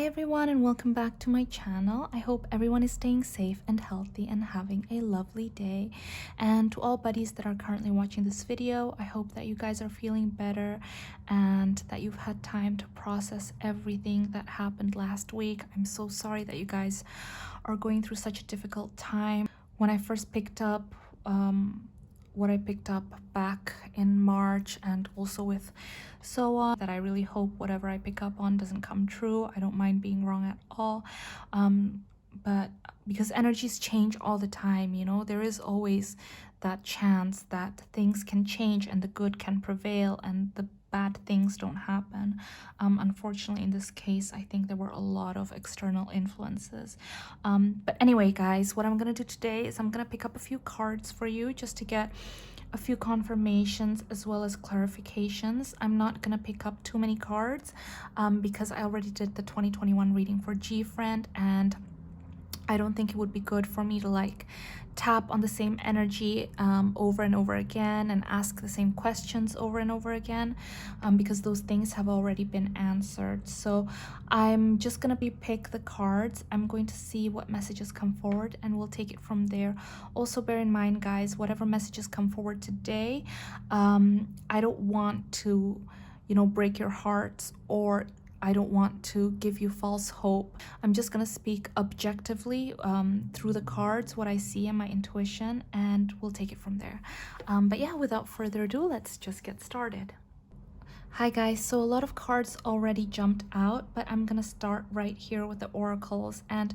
Hi everyone and welcome back to my channel. I hope everyone is staying safe and healthy and having a lovely day. And to all buddies that are currently watching this video, I hope that you guys are feeling better and that you've had time to process everything that happened last week. I'm so sorry that you guys are going through such a difficult time. When I first picked up what I picked up back in March and also with so on, that I really hope whatever I pick up on doesn't come true. I don't mind being wrong at all, but because energies change all the time, you know, there is always that chance that things can change and the good can prevail and the bad things don't happen. Unfortunately, in this case, I think there were a lot of external influences. But anyway, guys, what I'm gonna do today is I'm gonna pick up a few cards for you just to get a few confirmations as well as clarifications. I'm not gonna pick up too many cards because I already did the 2021 reading for Gfriend, and I don't think it would be good for me to like tap on the same energy over and over again and ask the same questions over and over again because those things have already been answered. So I'm just gonna pick the cards. I'm going to see what messages come forward and we'll take it from there. Also bear in mind, guys, whatever messages come forward today, I don't want to, you know, break your hearts, or I don't want to give you false hope. I'm just gonna speak objectively through the cards, what I see in my intuition, and we'll take it from there. But yeah, without further ado, let's just get started. Hi guys, so a lot of cards already jumped out, but I'm gonna start right here with the oracles. And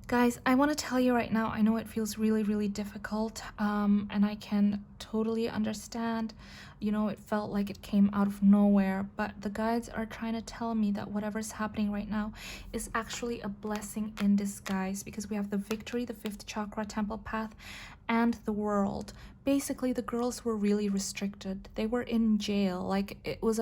guys, I want to tell you right now, I know it feels really difficult, and I can totally understand. You know, it felt like it came out of nowhere, but the guides are trying to tell me that whatever's happening right now is actually a blessing in disguise, because we have the victory, the fifth chakra, temple path, and the world. Basically, the girls were really restricted. They were in jail. Like, it was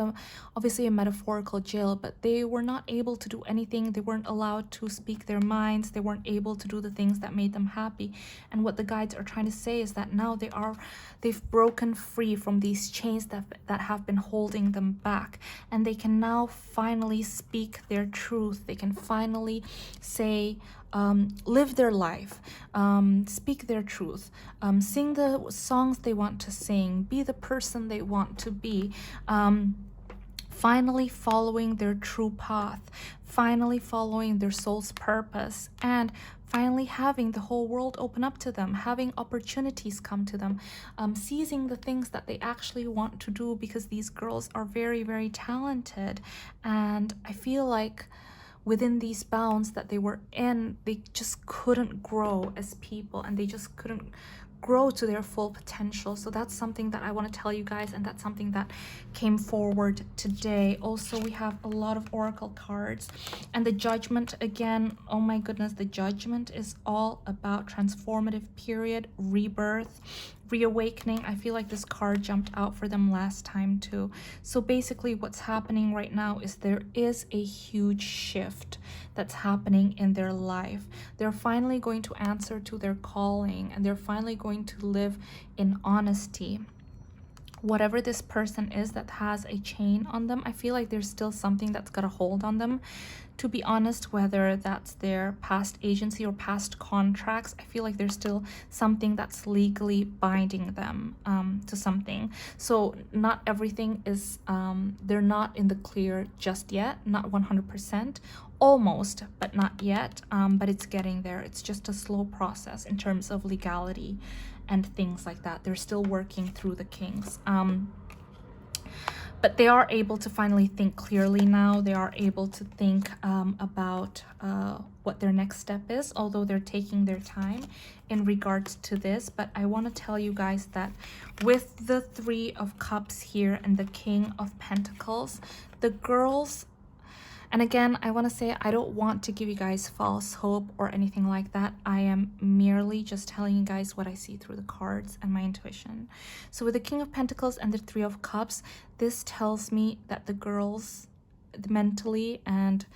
obviously a metaphorical jail, but they were not able to do anything. They weren't allowed to speak their minds. They weren't able to do the things that made them happy. And what the guides are trying to say is that now they've broken free from these chains that have been holding them back, and they can now finally speak their truth. They can finally say, live their life, speak their truth, sing the songs they want to sing, be the person they want to be, finally following their true path, finally following their soul's purpose, and finally having the whole world open up to them, having opportunities come to them, seizing the things that they actually want to do, because these girls are very talented. And I feel like within these bounds that they were in, they just couldn't grow as people, and they just couldn't grow to their full potential. So that's something that I want to tell you guys, and that's something that came forward today. Also, we have a lot of oracle cards, and the judgment again. Oh my goodness, the judgment is all about transformative period, rebirth, reawakening. I feel like this card jumped out for them last time too. So basically what's happening right now is there is a huge shift that's happening in their life. They're finally going to answer to their calling, and they're finally going to live in honesty. Whatever this person is that has a chain on them, I feel like there's still something that's got a hold on them. To be honest, whether that's their past agency or past contracts, I feel like there's still something that's legally binding them to something. So not everything is, they're not in the clear just yet, not 100%, almost, but not yet, but it's getting there. It's just a slow process in terms of legality and things like that. They're still working through the kinks. But they are able to finally think clearly now. They are able to think about what their next step is, although they're taking their time in regards to this. But I want to tell you guys that with the Three of Cups here and the King of Pentacles, the girls, and again, I want to say, I don't want to give you guys false hope or anything like that. I am merely just telling you guys what I see through the cards and my intuition. So with the King of Pentacles and the Three of Cups, this tells me that the girls, mentally and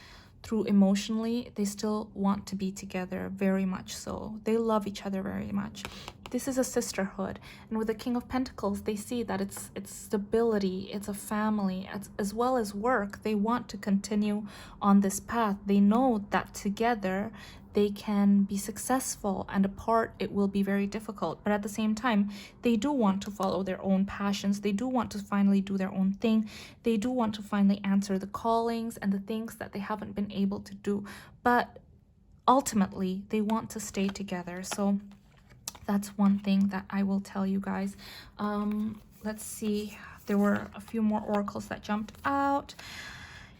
through emotionally, they still want to be together very much so. They love each other very much. this is a sisterhood, and with the King of Pentacles, they see that it's stability, it's a family, as well as work. They want to continue on this path. They know that together they can be successful, and apart it will be very difficult. But at the same time, they do want to follow their own passions. They do want to finally do their own thing. They do want to finally answer the callings and the things that they haven't been able to do. But ultimately, they want to stay together. So that's one thing that I will tell you guys. Let's see. There were a few more oracles that jumped out.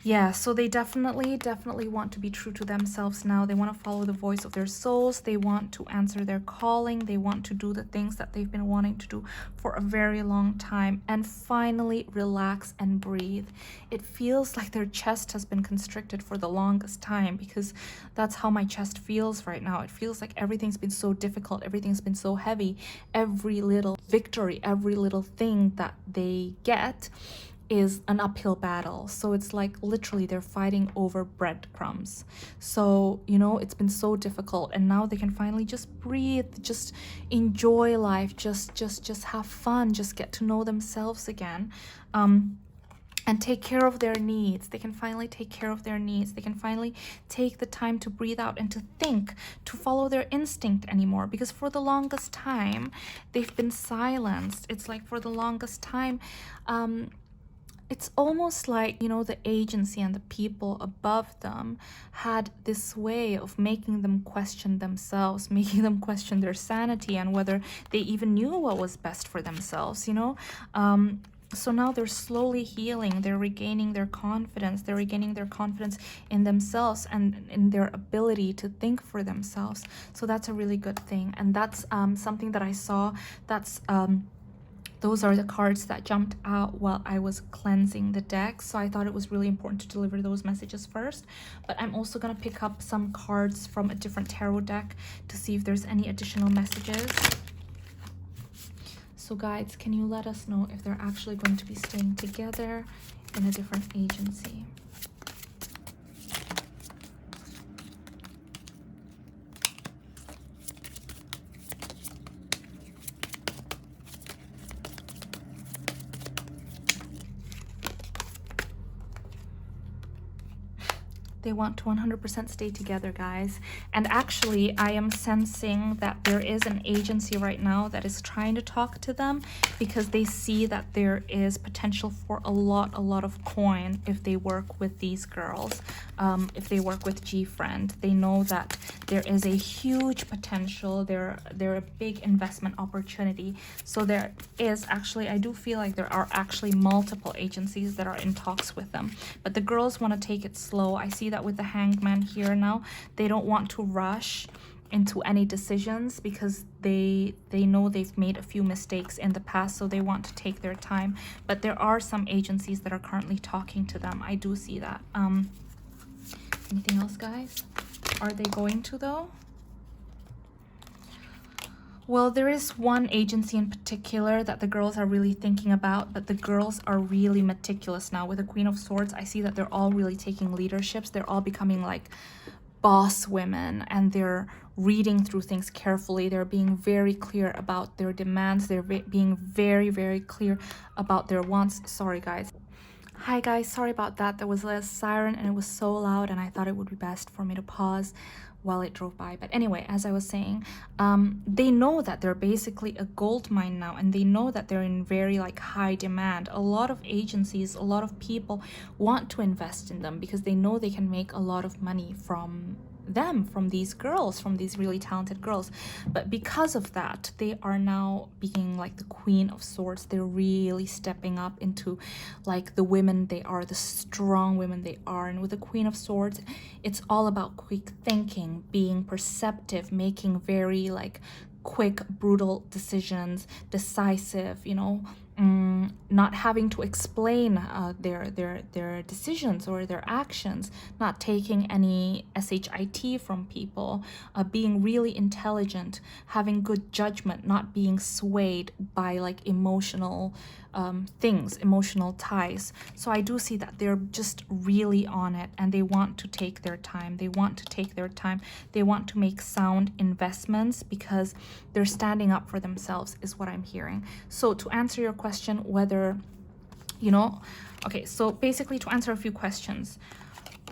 Yeah, so they definitely want to be true to themselves now. They want to follow the voice of their souls. They want to answer their calling. They want to do the things that they've been wanting to do for a very long time, and finally relax and breathe. It feels like their chest has been constricted for the longest time, because that's how my chest feels right now. It feels like everything's been so difficult. Everything's been so heavy. Every little victory, every little thing that they get is an uphill battle. So it's like literally they're fighting over breadcrumbs. So, you know, it's been so difficult, and now they can finally just breathe, just enjoy life, just have fun, just get to know themselves again, and take care of their needs. They can finally take care of their needs. They can finally take the time to breathe out and to think, to follow their instinct anymore, because for the longest time they've been silenced. It's like for the longest time, it's almost like, you know, the agency and the people above them had this way of making them question themselves, making them question their sanity and whether they even knew what was best for themselves, you know. So now they're slowly healing. They're regaining their confidence. They're regaining their confidence in themselves and in their ability to think for themselves. So that's a really good thing. And that's something that I saw. That's those are the cards that jumped out while I was cleansing the deck. So I thought it was really important to deliver those messages first. But I'm also going to pick up some cards from a different tarot deck to see if there's any additional messages. So guides, can you let us know if they're actually going to be staying together in a different agency? They want to 100% stay together, guys. And actually, I am sensing that there is an agency right now that is trying to talk to them, because they see that there is potential for a lot of coin if they work with these girls. If they work with Gfriend, they know that there is a huge potential. They're a big investment opportunity. So there is actually, I do feel like there are actually multiple agencies that are in talks with them. But the girls want to take it slow. I see that with the Hangman here now. They don't want to rush into any decisions because they know they've made a few mistakes in the past, so they want to take their time. But there are some agencies that are currently talking to them. I do see that. Anything else, guys? Are they going to, though? Well, there is one agency in particular that the girls are really thinking about, but the girls are really meticulous now. With the Queen of Swords, I see that they're all really taking leaderships. They're all becoming like boss women, and they're reading through things carefully. They're being very clear about their demands. They're being very clear about their wants. Sorry, guys. Hi guys, sorry about that. There was a siren and it was so loud, and I thought it would be best for me to pause while it drove by. But anyway, as I was saying, they know that they're basically a gold mine now, and they know that they're in very like high demand. A lot of agencies, a lot of people want to invest in them because they know they can make a lot of money from them, from these girls, from these really talented girls. But because of that, they are now being like the Queen of Swords. They're really stepping up into like the women they are, the strong women they are. And with the Queen of Swords, it's all about quick thinking, being perceptive, making very like quick, brutal decisions, decisive, you know, not having to explain their decisions or their actions, not taking any shit from people, being really intelligent, having good judgment, not being swayed by like emotional things, emotional ties. So I do see that they're just really on it, and they want to take their time. They want to take their time. They want to make sound investments because they're standing up for themselves, is what I'm hearing. So to answer your question, whether, you know, okay, so basically to answer a few questions.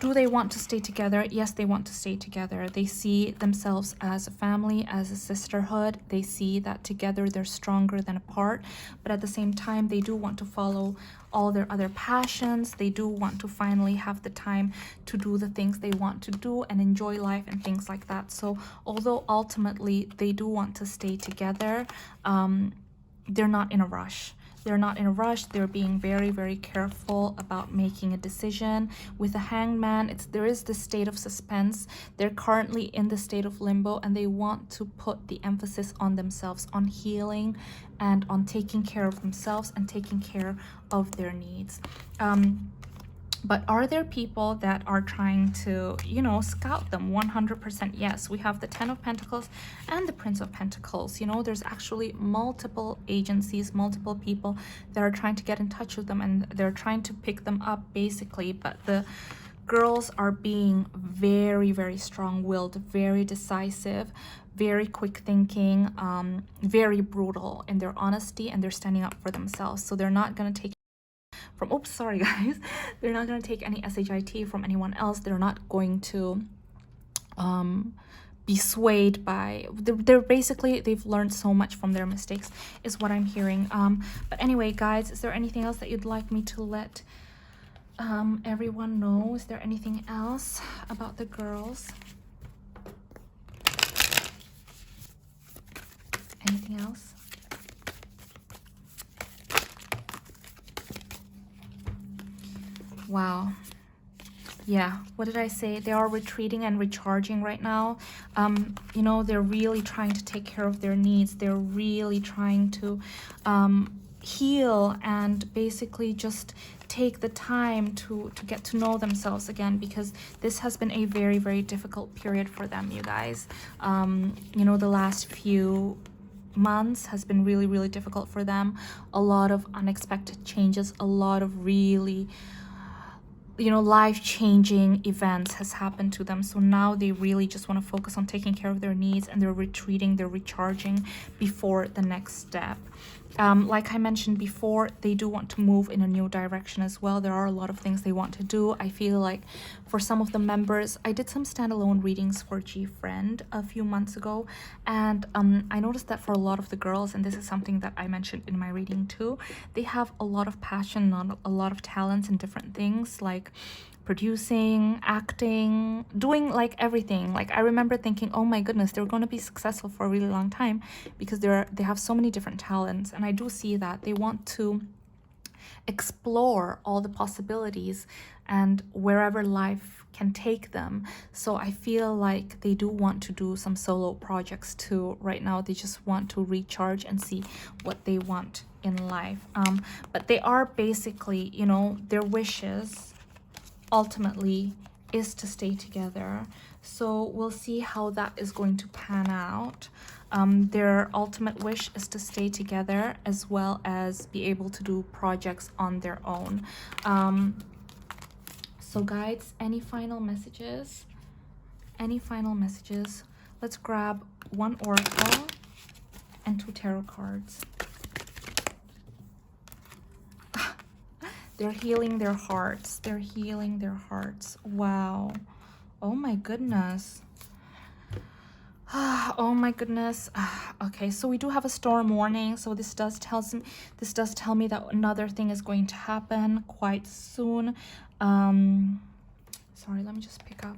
Do they want to stay together? Yes, they want to stay together. They see themselves as a family, as a sisterhood. They see that together they're stronger than apart. But at the same time, they do want to follow all their other passions. They do want to finally have the time to do the things they want to do and enjoy life and things like that. So although ultimately they do want to stay together, they're not in a rush. They're not in a rush. They're being very, very careful about making a decision. With the hangman, there is this state of suspense. They're currently in the state of limbo, and they want to put the emphasis on themselves, on healing and on taking care of themselves and taking care of their needs. But are there people that are trying to, you know, scout them? 100% yes. We have the 10 of Pentacles and the Prince of Pentacles. You know, there's actually multiple agencies, multiple people that are trying to get in touch with them, and they're trying to pick them up basically. But the girls are being very, very strong-willed, very decisive, very quick thinking, very brutal in their honesty, and they're standing up for themselves. So they're not going to take from, oops, sorry guys, they're not going to take any shit from anyone else. They're not going to be swayed by, they're basically, they've learned so much from their mistakes, is what I'm hearing. But anyway, guys, is there anything else that you'd like me to let everyone know? Is there anything else about the girls? Anything else? Wow. Yeah, what did I say? They are retreating and recharging right now. You know, they're really trying to take care of their needs. They're really trying to heal and basically just take the time to get to know themselves again, because this has been a very, very difficult period for them, you guys. You know, the last few months has been really, really difficult for them. A lot of unexpected changes, a lot of really, you know, life-changing events has happened to them. So now they really just want to focus on taking care of their needs, and they're retreating, they're recharging before the next step. Like I mentioned before, they do want to move in a new direction as well. There are a lot of things they want to do. I feel like for some of the members, I did some standalone readings for Gfriend a few months ago, and I noticed that for a lot of the girls, and this is something that I mentioned in my reading too, they have a lot of passion, a lot of talents in different things, like producing, acting, doing like everything. Like I remember thinking, oh my goodness, they're going to be successful for a really long time because they have so many different talents. And I do see that they want to explore all the possibilities and wherever life can take them. So I feel like they do want to do some solo projects too. Right now they just want to recharge and see what they want in life. But they are basically, you know, their wishes ultimately is to stay together. So we'll see how that is going to pan out. Their ultimate wish is to stay together as well as be able to do projects on their own. So guys, any final messages? Any final messages? Let's grab one oracle and 2 tarot cards. They're healing their hearts. They're healing their hearts. Wow. Oh my goodness. Oh my goodness. Okay, so we do have a storm warning. So this does tell me that another thing is going to happen quite soon. Sorry, let me just pick up.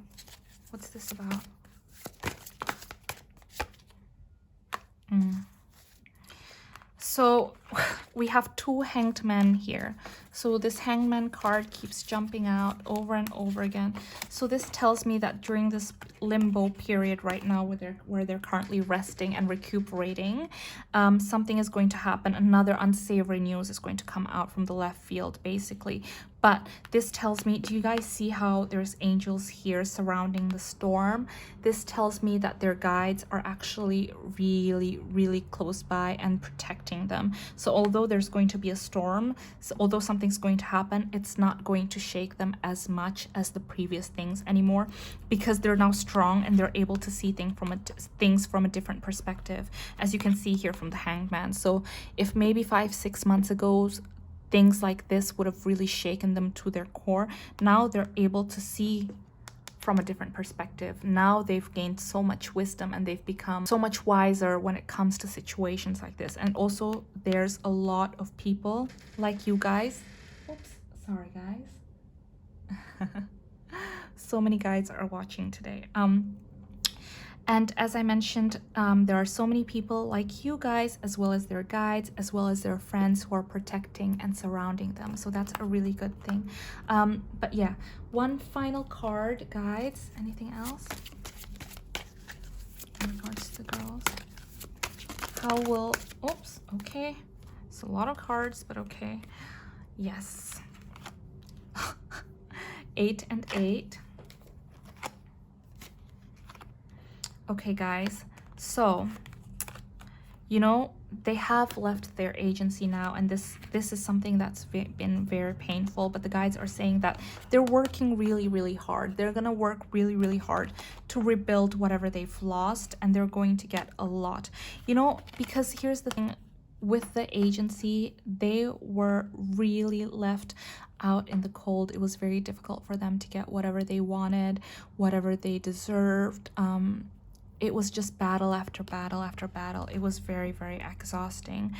What's this about? So we have two hanged men here. So this hangman card keeps jumping out over and over again. So this tells me that during this limbo period right now where they're currently resting and recuperating, something is going to happen. Another unsavory news is going to come out from the left field, basically. But this tells me, do you guys see how there's angels here surrounding the storm? This tells me that their guides are actually really, really close by and protecting them. So although there's going to be a storm, so although something's going to happen, it's not going to shake them as much as the previous things anymore, because they're now strong and they're able to see things from a different perspective, as you can see here from the hangman. So if maybe 5-6 months ago things like this would have really shaken them to their core, now they're able to see from a different perspective. Now they've gained so much wisdom and they've become so much wiser when it comes to situations like this. And also there's a lot of people like you guys. Oops, sorry guys. So many guys are watching today. And as I mentioned, there are so many people like you guys, as well as their guides, as well as their friends who are protecting and surrounding them. So that's a really good thing. But yeah, one final card, guides. Anything else in regards to the girls? How will, oops, okay. It's a lot of cards, but okay. Yes. 8 and 8. Okay, guys, so, you know, they have left their agency now, and this is something that's been very painful, but the guides are saying that they're working really, really hard. They're gonna work really, really hard to rebuild whatever they've lost, and they're going to get a lot. You know, because here's the thing, with the agency, they were really left out in the cold. It was very difficult for them to get whatever they wanted, whatever they deserved. It was just battle after battle after battle. It was very, very exhausting.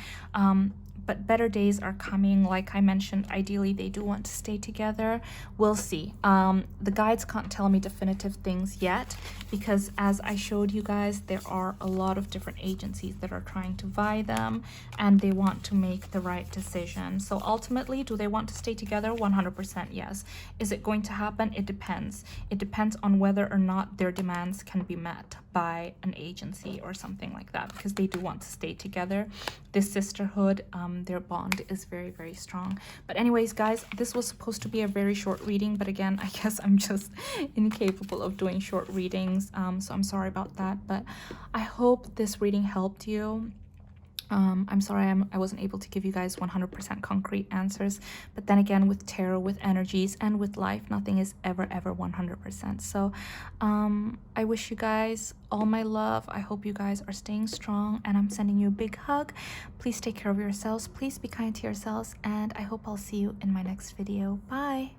But better days are coming. Like I mentioned, ideally they do want to stay together. We'll see. The guides can't tell me definitive things yet, because as I showed you guys, there are a lot of different agencies that are trying to vie them, and they want to make the right decision. So ultimately, do they want to stay together? 100% yes. Is it going to happen? It depends. It depends on whether or not their demands can be met by an agency or something like that, because they do want to stay together. This sisterhood, their bond is very, very strong. But anyways, guys, this was supposed to be a very short reading, but again, I guess I'm just incapable of doing short readings, so I'm sorry about that. But I hope this reading helped you. I'm sorry I wasn't able to give you guys 100% concrete answers, but then again, with tarot, with energies, and with life, nothing is ever 100%. So I wish you guys all my love. I hope you guys are staying strong, and I'm sending you a big hug. Please take care of yourselves, please be kind to yourselves, and I hope I'll see you in my next video. Bye.